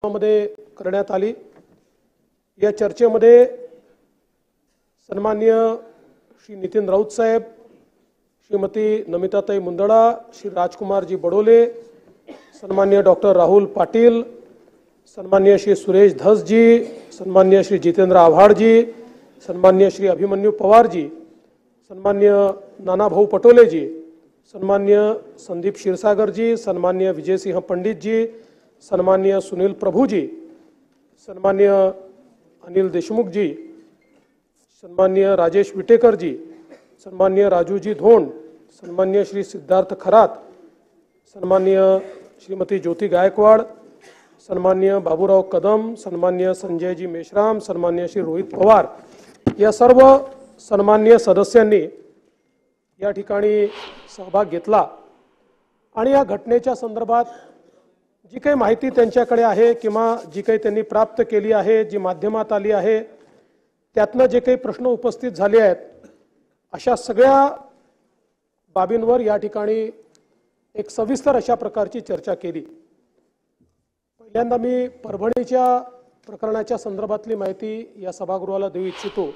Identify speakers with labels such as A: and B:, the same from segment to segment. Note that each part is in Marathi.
A: मध्ये करण्यात आली। या चर्चेमध्ये सन्माननीय श्री नितीन राऊत साहेब, श्रीमती नमिताताई मुंदडा, श्री राजकुमारजी बडोले, सन्माननीय डॉक्टर राहुल पाटील, सन्माननीय श्री सुरेश धस जी, सन्माननीय श्री जितेंद्र आव्हाड जी, सन्माननीय श्री अभिमन्यु पवार जी, सन्माननीय नाना भाऊ पटोले जी, सन्माननीय संदीप क्षीरसागर जी, सन्माननीय विजय सिंह पंडित जी, सन्माननीय सुनील प्रभु जी, सन्माननीय अनिल देशमुख जी, सन्माननीय राजेश विटेकर जी, सन्माननीय राजू जी धोंड, सन्माननीय श्री सिद्धार्थ खरात, सन्माननीय श्रीमती ज्योति गायकवाड़, सन्माननीय बाबूराव कदम, सन्माननीय संजय जी मेश्राम, सन्माननीय श्री रोहित पवार, या सर्व सन्माननीय सदस्यांनी या ठिकाणी सहभाग घेतला। आणि या घटनेच्या संदर्भात जी काही माहिती त्यांच्याकडे आहे किंवा जी काही त्यांनी प्राप्त केली आहे, जी माध्यमात आली आहे, त्यातनं जे काही प्रश्न उपस्थित झाले आहेत, अशा सगळ्या बाबींवर या ठिकाणी एक सविस्तर अशा प्रकारची चर्चा केली। पहिल्यांदा मी परभणीच्या प्रकरणाच्या संदर्भातली माहिती या सभागृहाला देऊ इच्छितो।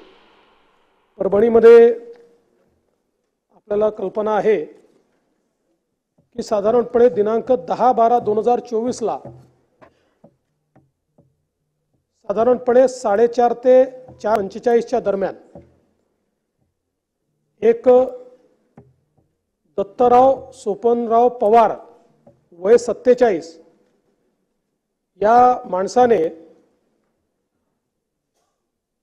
A: परभणीमध्ये आपल्याला कल्पना आहे की साधारणपणे दिनांक 10/12/2024 ला साधारणपणे 4:30 ते 4:45 दरम्यान एक दत्तराव सोपनराव पवार वय 47 या माणसाने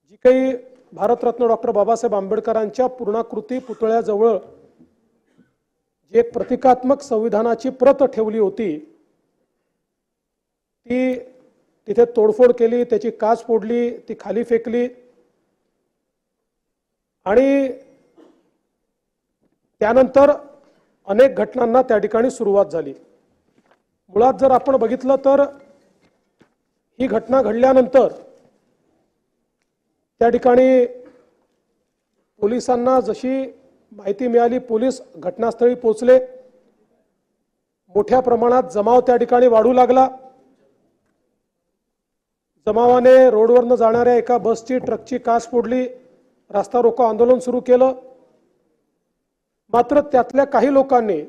A: जी काही भारतरत्न डॉक्टर बाबासाहेब आंबेडकरांच्या पूर्णाकृती पुतळ्याजवळ जी एक प्रतिकात्मक संविधानाची प्रत ठेवली होती, ती तिथे तोडफोड केली, त्याची काच फोडली, ती खाली फेकली आणि त्यानंतर अनेक घटनांना त्या ठिकाणी सुरुवात झाली। मुळात जर आपण बघितलं तर ही घटना घडल्यानंतर त्या ठिकाणी पोलिसांना जशी माहिती मिळाली, पोलीस घटनास्थळी पोहोचले, मोठ्या प्रमाणात जमाव त्या ठिकाणी वाढू लागला। जमावाने रोडवरनं जाणाऱ्या एका बसची, ट्रकची काच फोडली, रास्ता रोको आंदोलन सुरू केलं। मात्र त्यातल्या काही लोकांनी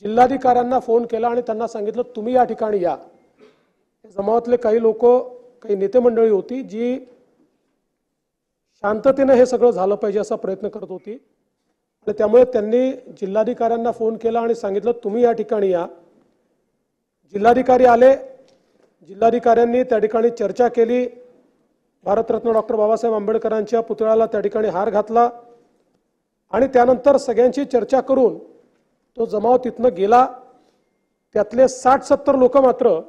A: जिल्हाधिकाऱ्यांना फोन केला आणि त्यांना सांगितलं तुम्ही या ठिकाणी या। जमावातले काही लोक, काही नेते मंडळी होती जी शांततेने हे सगळं झालं पाहिजे असा प्रयत्न करत होती आणि त्यामुळे त्यांनी जिल्हाधिकाऱ्यांना फोन केला आणि सांगितलं तुम्ही या ठिकाणी या। जिल्हाधिकारी आले, जिल्हाधिकाऱ्यांनी त्या ठिकाणी चर्चा केली, भारतरत्न डॉक्टर बाबासाहेब आंबेडकरांच्या पुतळ्याला त्या ठिकाणी हार घातला आणि त्यानंतर सगळ्यांची चर्चा करून तो जमाव तिथनं गेला। त्यातले 60-70 लोक मात्र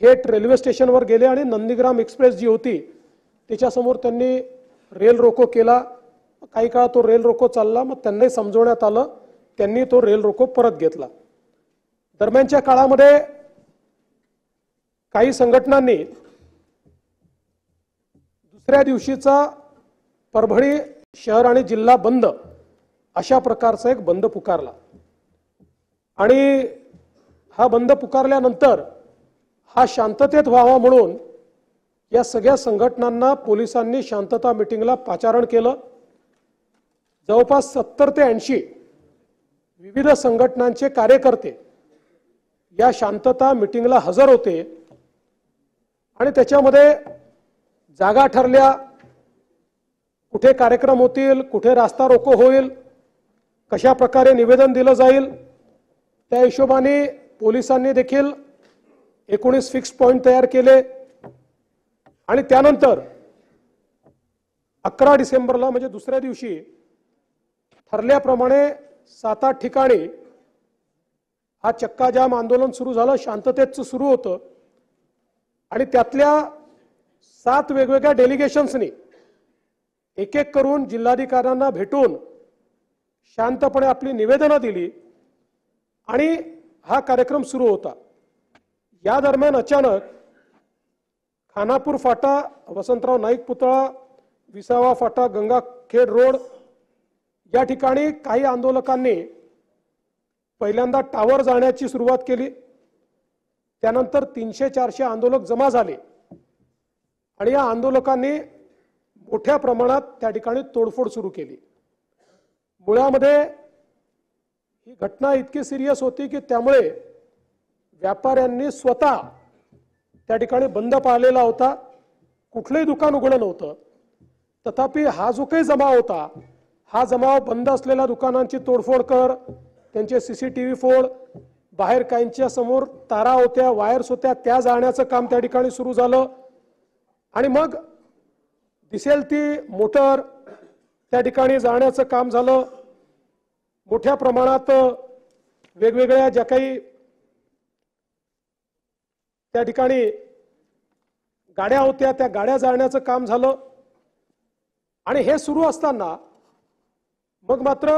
A: थेट रेल्वे स्टेशनवर गेले आणि नंदीग्राम एक्सप्रेस जी होती त्याच्यासमोर त्यांनी रेल रोको केला। काही काळ तो रेल रोको चालला, मग त्यांनाही समजवण्यात आलं, त्यांनी तो रेल रोको परत घेतला। दरम्यानच्या काळामध्ये काही संघटनांनी दुसऱ्या दिवशीचा परभणी शहर आणि जिल्हा बंद अशा प्रकारचा एक बंद पुकारला आणि हा बंद पुकारल्यानंतर हा शांततेत व्हावा म्हणून या सगळ्या संघटनांना पोलिसांनी शांतता मीटिंगला पाचारण केलं। जवळपास 70 ते 80 विविध संघटनांचे कार्यकर्ते या शांतता मीटिंगला हजर होते आणि त्याच्यामध्ये जागा ठरल्या, कुठे कार्यक्रम होतील, कुठे रास्ता रोको होईल, कशा प्रकारे निवेदन दिलं जाईल, त्या हिशोबाने पोलिसांनी देखील 19 फिक्स पॉइंट तयार केले आणि त्यानंतर 11 डिसेंबरला म्हणजे दुसऱ्या दिवशी ठरल्याप्रमाणे 7-8 ठिकाणी हा चक्काजाम आंदोलन सुरू झालं, शांततेचं सुरू होतं आणि त्यातल्या 7 वेगवेगळ्या डेलिगेशन्सनी एक एक करून जिल्हाधिकाऱ्यांना भेटून शांतपणे आपली निवेदनं दिली आणि हा कार्यक्रम सुरू होता। या दरम्यान अचानक खानापूर फाटा, वसंतराव नाईक पुतळा, विसावा फाटा, गंगाखेड रोड या ठिकाणी काही आंदोलकांनी पहिल्यांदा टावर जाण्याची सुरुवात केली। त्यानंतर 300-400 आंदोलक जमा झाले आणि या आंदोलकांनी मोठ्या प्रमाणात त्या ठिकाणी तोडफोड सुरू केली। मुळामध्ये ही घटना इतकी सिरियस होती की त्यामुळे व्यापाऱ्यांनी स्वतः त्या ठिकाणी बंद पाळलेला होता, कुठलेही दुकान उघडं नव्हतं। तथापि हा जो काही जमाव होता, हा जमाव बंद असलेल्या दुकानांची तोडफोड कर, त्यांचे सीसीटीव्ही फोड, बाहेर काहींच्या समोर तारा होत्या, वायर्स होत्या, त्या जाळण्याचं काम त्या ठिकाणी सुरू झालं आणि मग दिसेल ती मोटर त्या ठिकाणी जाळण्याचं काम झालं। मोठ्या प्रमाणात वेगवेगळ्या ज्या काही त्या ठिकाणी गाड्या होत्या त्या गाड्या जाळण्याचं काम झालं आणि हे सुरू असताना मग मात्र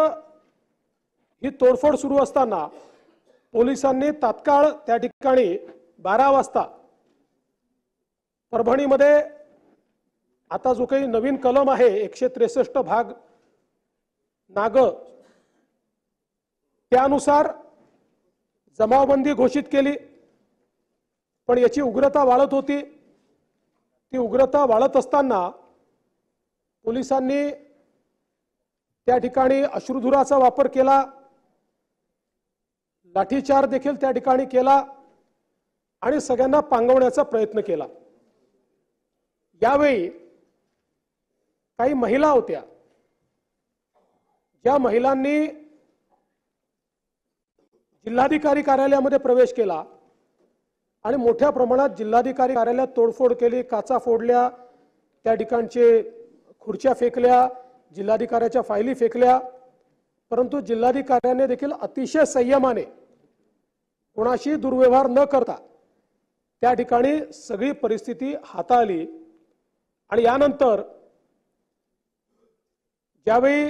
A: ही तोडफोड सुरू असताना पोलिसांनी तात्काळ त्या ठिकाणी 12 वाजता परभणीमध्ये आता जो काही नवीन कलम आहे 163 भाग नाग त्यानुसार जमावबंदी घोषित केली। पण याची उग्रता वाढत होती। ती उग्रता वाढत असताना पोलिसांनी त्या ठिकाणी अश्रुधुराचा वापर केला, लाठीचार्ज देखील त्या ठिकाणी केला आणि सगळ्यांना पांगवण्याचा प्रयत्न केला। यावेळी काही महिला होत्या, ज्या महिलांनी जिल्हाधिकारी कार्यालयामध्ये प्रवेश केला आणि मोठ्या प्रमाणात जिल्हाधिकारी कार्यालयात तोडफोड केली, काचा फोडल्या, त्या ठिकाणचे खुर्च्या फेकल्या, जिल्हाधिकाऱ्याच्या फायली फेकल्या। परंतु जिल्हाधिकाऱ्याने देखील अतिशय संयमाने कोणाशी दुर्व्यवहार न करता त्या ठिकाणी सगळी परिस्थिती हाताळली आणि यानंतर ज्यावेळी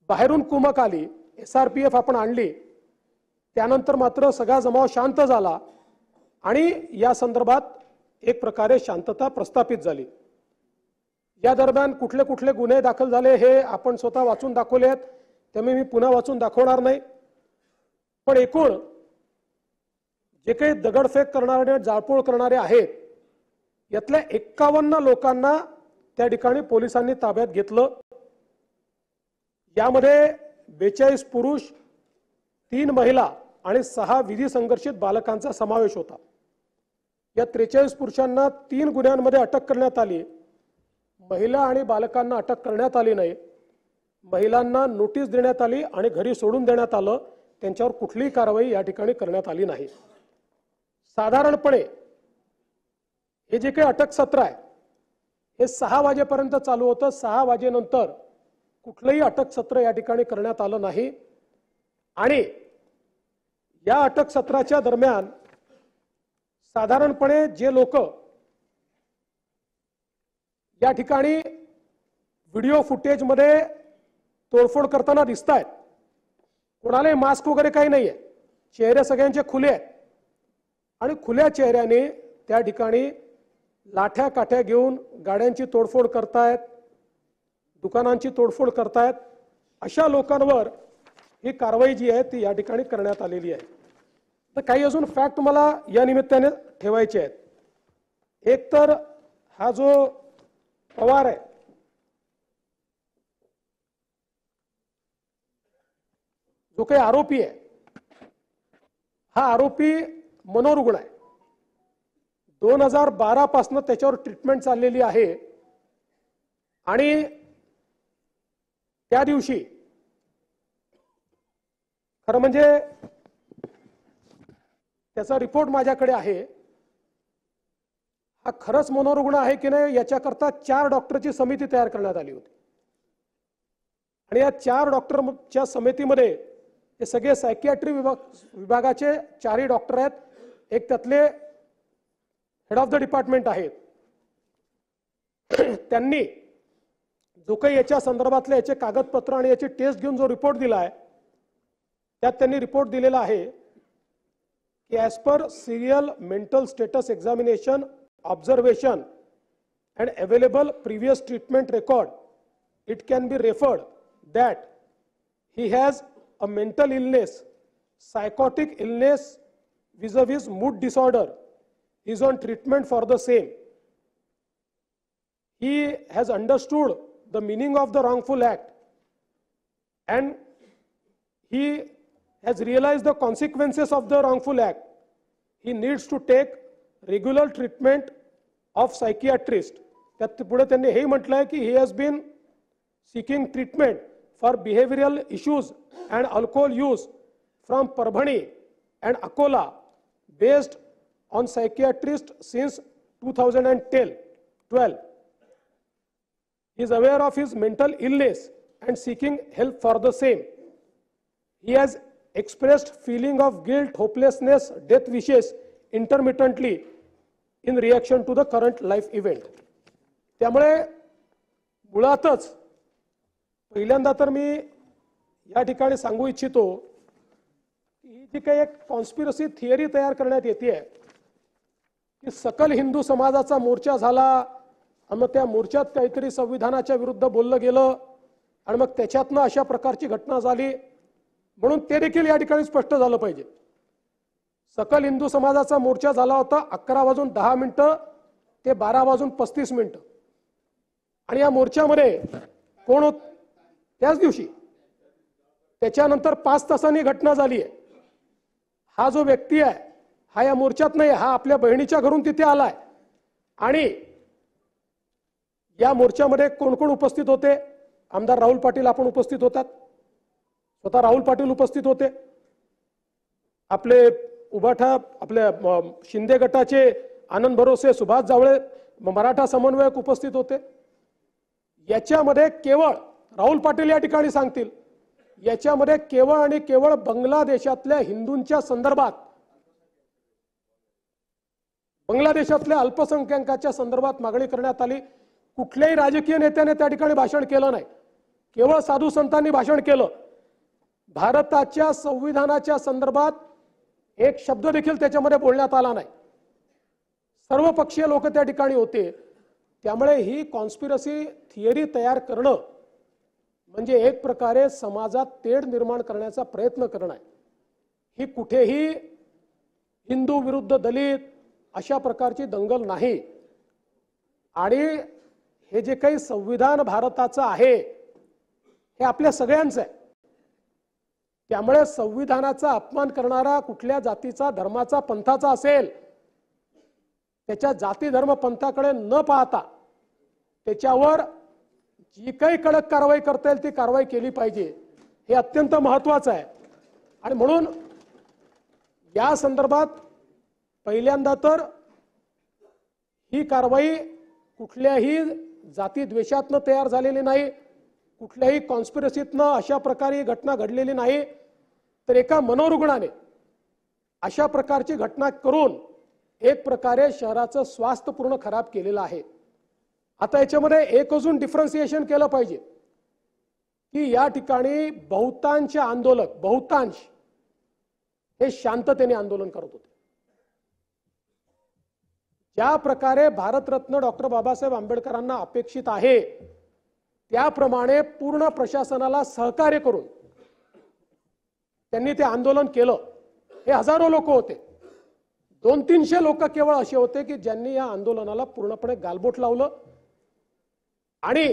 A: बाहेरून कुमक आली, SRPF आपण आणली, त्यानंतर मात्र सगळा जमाव शांत झाला आणि या संदर्भात एक प्रकारे शांतता प्रस्थापित झाली। या दरम्यान कुठले कुठले गुन्हे दाखल झाले हे आपण स्वतः वाचून दाखवले आहेत, त्यामुळे मी पुन्हा वाचून दाखवणार नाही। पण एकूण जे काही दगडफेक करणारे, जाळपोळ करणारे आहेत, यातल्या 51 लोकांना त्या ठिकाणी पोलिसांनी ताब्यात घेतलं। यामध्ये 42 पुरुष, 3 महिला आणि 6 विधी संघर्षित बालकांचा समावेश होता। या 43 पुरुषांना 3 गुन्ह्यांमध्ये अटक करण्यात आली। महिला आणि बालकांना अटक करण्यात आली नाही। महिलांना नोटीस देण्यात आली आणि घरी सोडून देण्यात आलं, त्यांच्यावर कुठलीही कारवाई या ठिकाणी करण्यात आली नाही। साधारणपणे हे जे काही अटक सत्र आहे हे 6 वाजेपर्यंत चालू होतं। 6 वाजेनंतर कुठलंही अटक सत्र या ठिकाणी करण्यात आलं नाही आणि या अटक सत्राच्या दरम्यान साधारणपणे जे लोक या ठिकाणी व्हिडिओ फुटेज मध्ये तोडफोड करताना दिसत आहेत, कोणालाही मास्क वगैरे काही नाहीये, चेहरे सगळ्यांचे खुले आहेत आणि खुल्या चेहऱ्याने त्या ठिकाणी लाठ्या काठ्या घेऊन गाड्यांची तोडफोड करतायत, दुकानांची तोडफोड करतायत। अशा लोकांवर ही कारवाई जी आहे ती या ठिकाणी करण्यात आलेली आहे। तर काही अजून फॅक्ट मला या निमित्ताने ठेवायचे आहेत। एक तर हा जो पवार आहे, जो काही आरोपी आहे, हा आरोपी मनोरुग्ण आहे। 2012 पासून त्याच्यावर ट्रीटमेंट चाललेली आहे आणि त्या दिवशी खरं म्हणजे त्याचा रिपोर्ट माझ्याकडे आहे। हा खरंच मनोरुग्ण आहे की नाही याच्याकरता 4 डॉक्टरची समिती तयार करण्यात आली होती आणि या 4 डॉक्टरच्या समितीमध्ये हे सगळे सायकियाट्री विभागाचे 4ही डॉक्टर आहेत। एक त्यातले हेड ऑफ द डिपार्टमेंट आहेत। त्यांनी जो काही याच्या संदर्भातले याचे कागदपत्र आणि याची टेस्ट घेऊन जो रिपोर्ट दिला आहे त्यात त्यांनी रिपोर्ट दिलेला आहे की as per serial mental status examination observation and available previous treatment record it can be referred that he has a mental illness, psychotic illness vis-a-vis mood disorder is on treatment for the same. He has understood the meaning of the wrongful act and he has realized the consequences of the wrongful act. He needs to take regular treatment of psychiatrist. त्यात पुढे त्यांनी हे म्हटलंय की he has been seeking treatment for behavioral issues and alcohol use from Parbhani and Akola based on psychiatrist since 2012. He is aware of his mental illness and seeking help for the same. He has expressed feeling of guilt, hopelessness, death wishes intermittently in reaction to the current life event. त्यामुळे मुळातच पहिल्यांदा तर मी या ठिकाणी सांगू इच्छितो की ही जी काही एक कॉन्स्पिरसी थिअरी तयार करण्यात येते की सकल हिंदू समाजाचा मोर्चा झाला आणि मग त्या मोर्चात काहीतरी संविधानाच्या विरुद्ध बोललं गेलं आणि मग त्याच्यातनं अशा प्रकारची घटना झाली, म्हणून ते देखील या ठिकाणी स्पष्ट झालं पाहिजे. सकल हिंदू समाजाचा मोर्चा झाला होता 11:10 ते 12:35 आणि या मोर्चामध्ये कोण होत त्याच दिवशी, त्याच्यानंतर 5 तासांनी घटना झाली आहे. हा जो व्यक्ती आहे हा या मोर्चात नाही, हा आपल्या बहिणीच्या घरून तिथे आलाय. आणि या मोर्चामध्ये कोण कोण उपस्थित होते? आमदार राहुल पाटील आपण उपस्थित होतात, स्वतः राहुल पाटील उपस्थित होते, आपले उबाठा आपल्या शिंदे गटाचे आनंद भरोसे, सुभाष जावळे मराठा समन्वयक उपस्थित होते. याच्यामध्ये केवळ राहुल पाटील या ठिकाणी सांगतील, याच्यामध्ये केवळ आणि केवळ बांगलादेशातल्या हिंदूंच्या संदर्भात, बांगलादेशातल्या अल्पसंख्याकांच्या संदर्भात मागणी करण्यात आली. कुठल्याही राजकीय नेत्याने त्या ठिकाणी भाषण केलं नाही, केवळ साधू संतांनी भाषण केलं. भारताच्या संविधानाच्या संदर्भात एक शब्द देखील त्याच्यामध्ये बोलण्यात आला नाही. सर्व पक्षीय लोक त्या ठिकाणी होते. त्यामुळे ही कॉन्स्पिरसी थिअरी तयार करणं म्हणजे एक प्रकारे समाजात तेढ निर्माण करण्याचा प्रयत्न करणं आहे. ही कुठेही हिंदू विरुद्ध दलित अशा प्रकारची दंगल नाही. आणि हे जे काही संविधान भारताचं आहे हे आपल्या सगळ्यांचं आहे. त्यामुळे संविधानाचा अपमान करणारा कुठल्या जातीचा, धर्माचा, पंथाचा असेल, त्याच्या जाती धर्म पंथाकडे न पाहता त्याच्यावर जी काही कडक कारवाई करता येईल ती कारवाई केली पाहिजे, हे अत्यंत महत्त्वाचं आहे. आणि म्हणून या संदर्भात पहिल्यांदा तर ही कारवाई कुठल्याही जाती द्वेषातनं तयार झालेली नाही, कुठल्याही कॉन्स्पिरसीतनं अशा प्रकारे घटना घडलेली नाही, तर एका मनोरुग्णाने अशा प्रकारची घटना करून एक प्रकारे शहराचं स्वास्थ्य पूर्ण खराब केलेलं आहे. आता याच्यामध्ये एक अजून डिफरन्सिएशन केलं पाहिजे की या ठिकाणी बहुतांश आंदोलक, बहुतांश हे शांततेने आंदोलन करत होते. ज्या प्रकारे भारतरत्न डॉक्टर बाबासाहेब आंबेडकरांना अपेक्षित आहे त्याप्रमाणे पूर्ण प्रशासनाला सहकार्य करून त्यांनी ते आंदोलन केलं. हे हजारो लोक होते. 200-300 लोक केवळ असे होते की ज्यांनी या आंदोलनाला पूर्णपणे गालबोट लावलं आणि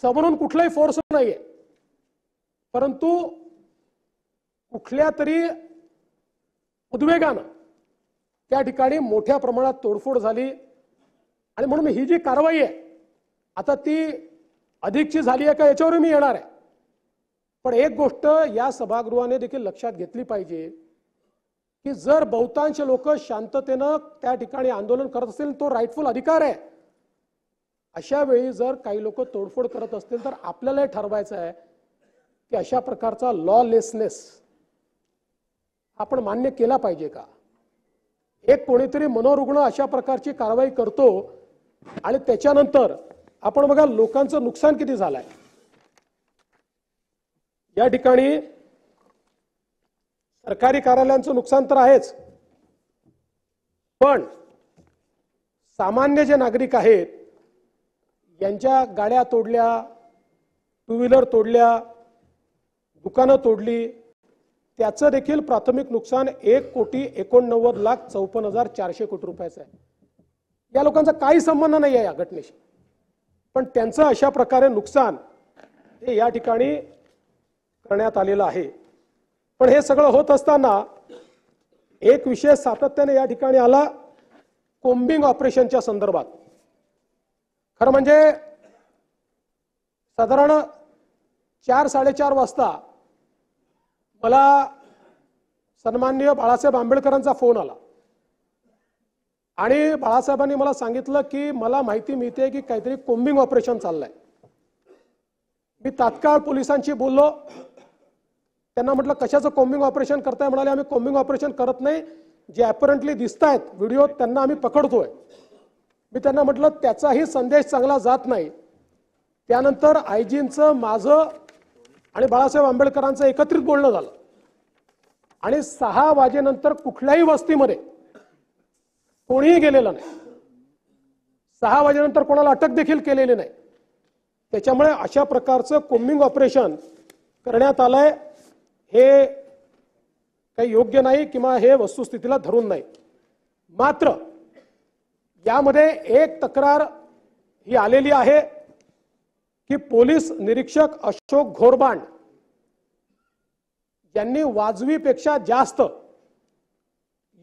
A: समोरून कुठलाही फोर्स नाहीये, परंतु कुठल्या तरी उद्वेगानं त्या ठिकाणी मोठ्या प्रमाणात तोडफोड झाली. आणि म्हणून ही जी कारवाई आहे आता ती अधिकची झाली आहे का याच्यावर मी येणार आहे. पण एक गोष्ट या सभागृहाने देखील लक्षात घेतली पाहिजे की जर बहुतांश लोक शांततेनं त्या ठिकाणी आंदोलन करत असतील तो राईटफुल अधिकार आहे. अशा वेळी जर काही लोक तोडफोड करत असतील तर आपल्याला ठरवायचं आहे की अशा प्रकारचा लॉलेसनेस आपण मान्य केला पाहिजे का. एक कोणीतरी मनोरुग्ण अशा प्रकारची कारवाई करतो आणि त्याच्यानंतर आपण बघा लोकांचं नुकसान किती झालंय. या ठिकाणी सरकारी कार्यालयांचं नुकसान तर आहेच, पण सामान्य जे नागरिक आहेत यांच्या गाड्या तोडल्या, टू व्हीलर तोडल्या, दुकानं तोडली, त्याचं देखील प्राथमिक नुकसान 1,89,54,400 कोटी रुपयाचं आहे. या लोकांचा काही संबंध नाही आहे या घटनेशी, पण त्यांचं अशा प्रकारे नुकसान हे या ठिकाणी करण्यात आलेलं आहे. पण हे सगळं होत असताना एक विषय सातत्याने या ठिकाणी आला, कोम्बिंग ऑपरेशनच्या संदर्भात. खरं म्हणजे साधारण 4-4:30 वाजता मला सन्माननीय बाळासाहेब आंबेडकरांचा फोन आला आणि बाळासाहेबांनी मला सांगितलं की मला माहिती मिळते की काहीतरी कोम्बिंग ऑपरेशन चाललंय. मी तात्काळ पोलिसांशी बोललो. त्यांना म्हटलं कशाचं कोम्बिंग ऑपरेशन करताय? म्हणाले आम्ही कोम्बिंग ऑपरेशन करत नाही, जे अपॅरंटली दिसतायत व्हिडिओ त्यांना आम्ही पकडतोय. मी त्यांना म्हटलं त्याचाही संदेश चांगला जात नाही. त्यानंतर आयजींचं, माझं आणि बाळासाहेब आंबेडकरांचं एकत्रित बोलणं झालं आणि 6 वाजेनंतर कुठल्याही वस्तीमध्ये कोणीही गेलेलं नाही. 6 वाजेनंतर कोणाला अटक देखील केलेली नाही. त्याच्यामुळे अशा प्रकारचं कोम्बिंग ऑपरेशन करण्यात आलंय हे काही योग्य नाही किंवा हे वस्तुस्थितीला धरून नाही. मात्र यामध्ये एक तक्रार ही आलेली आहे की पोलीस निरीक्षक अशोक घोरबांड यांनी वाजवीपेक्षा जास्त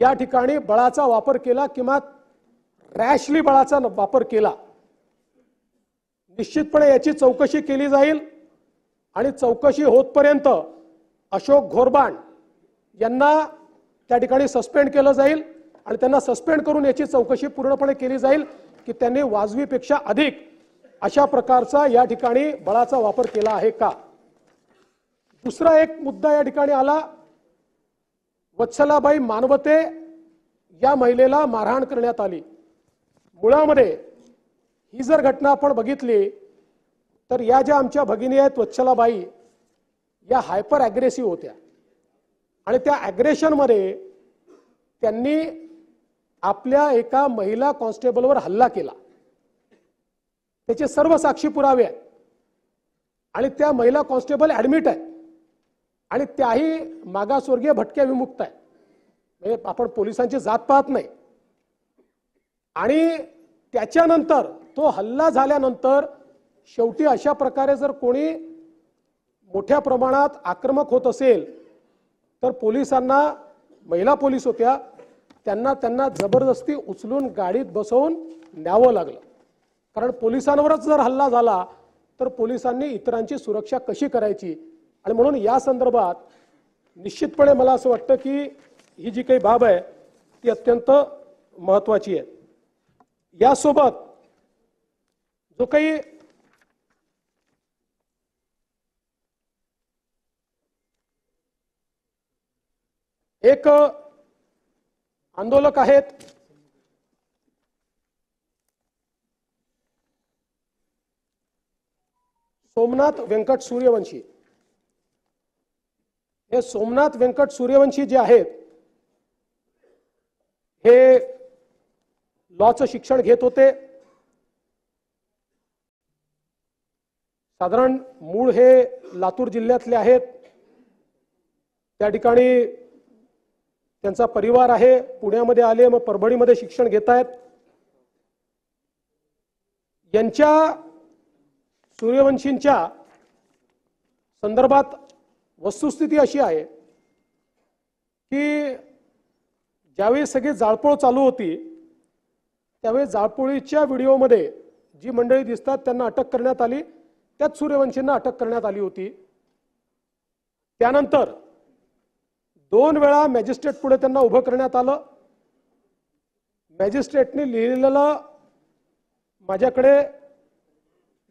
A: या ठिकाणी बळाचा वापर केला किंवा रॅशली बळाचा वापर केला. निश्चितपणे याची चौकशी केली जाईल आणि चौकशी होतपर्यंत अशोक घोरबांड यांना त्या ठिकाणी सस्पेंड केलं जाईल आणि त्यांना सस्पेंड करून याची चौकशी पूर्णपणे केली जाईल की त्यांनी वाजवीपेक्षा अधिक अशा प्रकारचा या ठिकाणी बळाचा वापर केला आहे का. दुसरा एक मुद्दा या ठिकाणी आला, वत्सलाबाई मानवते या महिलेला मारहाण करण्यात आली. मुळामध्ये ही जर घटना आपण बघितली तर या ज्या आमच्या भगिनी आहेत वत्सलाबाई या हायपर ॲग्रेसिव्ह होत्या आणि त्या ॲग्रेशनमध्ये त्यांनी आपल्या एका महिला कॉन्स्टेबलवर हल्ला केला. त्याचे सर्व साक्षी पुरावे आहेत आणि त्या महिला कॉन्स्टेबल ॲडमिट आहेत आणि त्याही मागासवर्गीय भटक्या विमुक्त आहेत. म्हणजे आपण पोलिसांची जात पाहत नाही. आणि त्याच्यानंतर तो हल्ला झाल्यानंतर शेवटी अशा प्रकारे जर कोणी मोठ्या प्रमाणात आक्रमक होत असेल तर पोलिसांना, महिला पोलीस होत्या, त्यांना जबरदस्ती उचलून गाडीत बसवून न्यावं लागलं. कारण पोलिसांवरच जर हल्ला झाला तर पोलिसांनी इतरांची सुरक्षा कशी करायची. आणि म्हणून या संदर्भात निश्चितपणे मला असं वाटतं की ही जी काही बाब आहे ती अत्यंत महत्त्वाची आहे. यासोबत जो काही एक आंदोलक आहेत सोमनाथ व्यंकट सूर्यवंशी. हे सोमनाथ व्यंकट सूर्यवंशी जे आहेत हे लॉचं शिक्षण घेत होते. साधारण मूळ हे लातूर जिल्ह्यातले आहेत. त्या ठिकाणी त्यांचा परिवार आहे. पुण्यामध्ये आले, मग परभणीमध्ये शिक्षण घेत आहेत. यांच्या सूर्यवंशींच्या संदर्भात वस्तुस्थिती अशी आहे की ज्यावेळी सगळी जाळपोळ चालू होती त्यावेळी जाळपोळीच्या व्हिडिओमध्ये जी मंडळी दिसतात त्यांना अटक करण्यात आली. त्यात सूर्यवंशींना अटक करण्यात आली होती. त्यानंतर 2 वेळा मॅजिस्ट्रेट पुढे त्यांना उभं करण्यात आलं. मॅजिस्ट्रेटने लिहिलेलं माझ्याकडे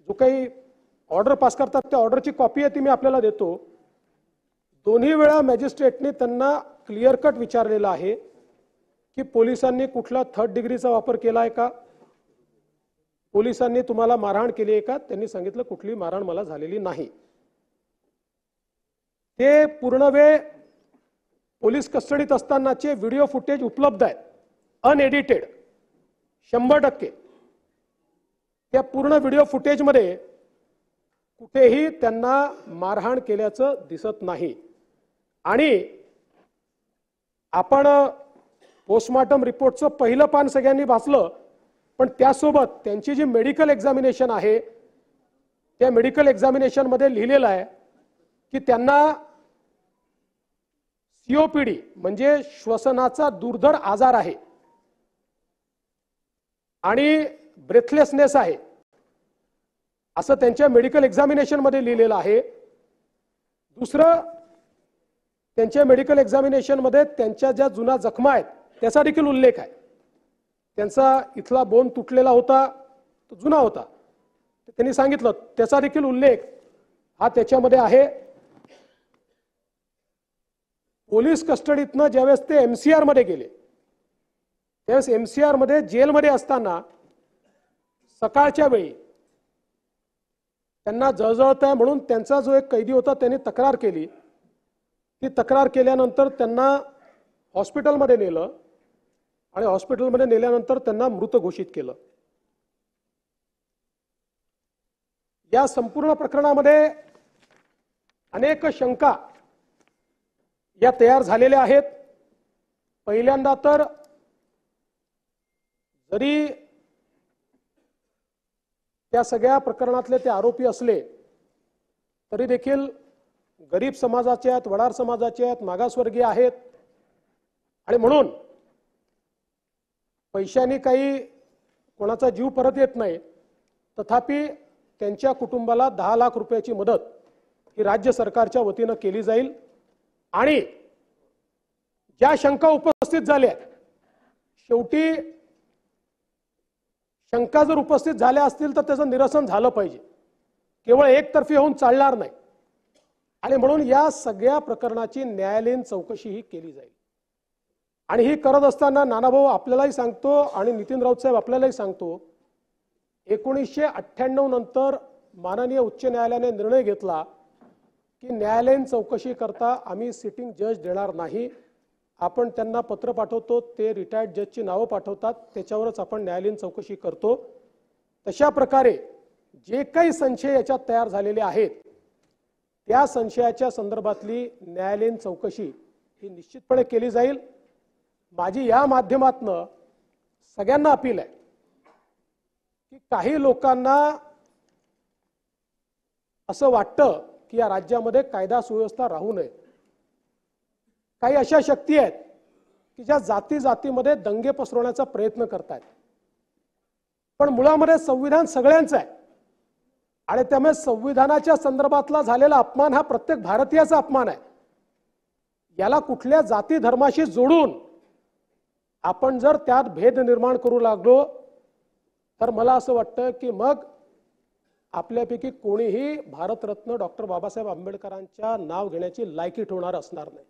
A: जो काही ऑर्डर पास करतात त्या ऑर्डरची कॉपी आहे ती मी आपल्याला देतो. दोन्ही वेळा मॅजिस्ट्रेटने त्यांना क्लिअर कट विचारलेलं आहे की पोलिसांनी कुठला 3rd डिग्रीचा वापर केला आहे का, पोलिसांनी तुम्हाला मारहाण केली आहे का. त्यांनी सांगितलं कुठली मारहाण मला झालेली नाही. ते पूर्ण वेळ पोलीस कस्टडीत असतानाचे व्हिडिओ फुटेज उपलब्ध आहेत, अनएडिटेड 100%. त्या पूर्ण व्हिडिओ फुटेजमध्ये कुठेही त्यांना मारहाण केल्याचं दिसत नाही. आणि आपण पोस्टमॉर्टम रिपोर्टचं पहिलं पान सगळ्यांनी वाचलं, पण त्यासोबत त्यांची जी मेडिकल एक्झामिनेशन आहे त्या मेडिकल एक्झामिनेशन मध्ये लिहिलेलं आहे की त्यांना सीओपीडी म्हणजे श्वसनाचा दुर्धर आजार आहे आणि ब्रेथलेसनेस आहे असं त्यांच्या मेडिकल एक्झामिनेशन मध्ये लिहिलेलं आहे। दुसरं, त्यांच्या मेडिकल एक्झामिनेशन मध्ये त्यांच्या ज्या जुना जखमा आहेत त्याचा देखील उल्लेख आहे। त्यांचा इथला बोन तुटलेला होता, तो जुना होता, त्यांनी सांगितलं, त्याचा देखील उल्लेख हा त्याच्यामध्ये आहे। पोलीस कस्टडीतनं ज्यावेळेस ते एमसीआर मध्ये गेले त्यावेळेस एमसीआर मध्ये जेलमध्ये असताना सकाळच्या वेळी त्यांना जळजळत आहे म्हणून त्यांचा जो एक कैदी होता त्यांनी तक्रार केली। ती तक्रार केल्यानंतर त्यांना हॉस्पिटलमध्ये नेलं आणि हॉस्पिटलमध्ये नेल्यानंतर त्यांना मृत घोषित केलं। या संपूर्ण प्रकरणामध्ये अनेक शंका या तयार झालेल्या आहेत। पहिल्यांदा तर जरी त्या सगळ्या प्रकरणातले ते आरोपी असले तरी देखील गरीब समाजाचे आहेत, वडार समाजाचे आहेत, मागासवर्गीय आहेत आणि म्हणून पैशांनी काही कोणाचा जीव परत येत नाही। तथापि त्यांच्या कुटुंबाला 10 लाख रुपयाची मदत ही राज्य सरकारच्या वतीनं केली जाईल आणि ज्या शंका उपस्थित झाल्या शेवटी शंका जर उपस्थित झाल्या असतील तर त्याचं निरसन झालं पाहिजे, केवळ एकतर्फी होऊन चालणार नाही आणि म्हणून या सगळ्या प्रकरणाची न्यायालयीन चौकशी ही केली जाईल। आणि ही करत असताना नानाभाऊ आपल्यालाही सांगतो आणि नितीन राऊत साहेब आपल्यालाही सांगतो, 1998 नंतर माननीय उच्च न्यायालयाने निर्णय घेतला की न्यायालयीन चौकशी करता आम्ही सिटिंग जज देणार नाही। आपण त्यांना पत्र पाठवतो, ते रिटायर्ड जजची नावं पाठवतात, त्याच्यावरच आपण न्यायालयीन चौकशी करतो। तशा प्रकारे जे काही संशय याच्यात तयार झालेले आहेत त्या संशयाच्या संदर्भातली न्यायालयीन चौकशी ही निश्चितपणे केली जाईल। माझी या माध्यमातनं सगळ्यांना अपील आहे की काही लोकांना असं वाटतं की या राज्यामध्ये कायदा सुव्यवस्था राहू नये। काही अशा शक्ती आहेत की ज्या जाती जातीमध्ये दंगे पसरवण्याचा प्रयत्न करतात, पण मुळामध्ये संविधान सगळ्यांचं आहे आणि त्यामुळे संविधानाच्या संदर्भातला झालेला अपमान हा प्रत्येक भारतीयाचा अपमान आहे। याला कुठल्या जाती धर्माशी जोडून आपण जर त्यात भेद निर्माण करू लागलो तर मला असं वाटतं की मग आपल्यापैकी कोणीही भारतरत्न डॉक्टर बाबासाहेब आंबेडकरांच्या नाव घेण्याची लायकी ठेवणार असणार नाही।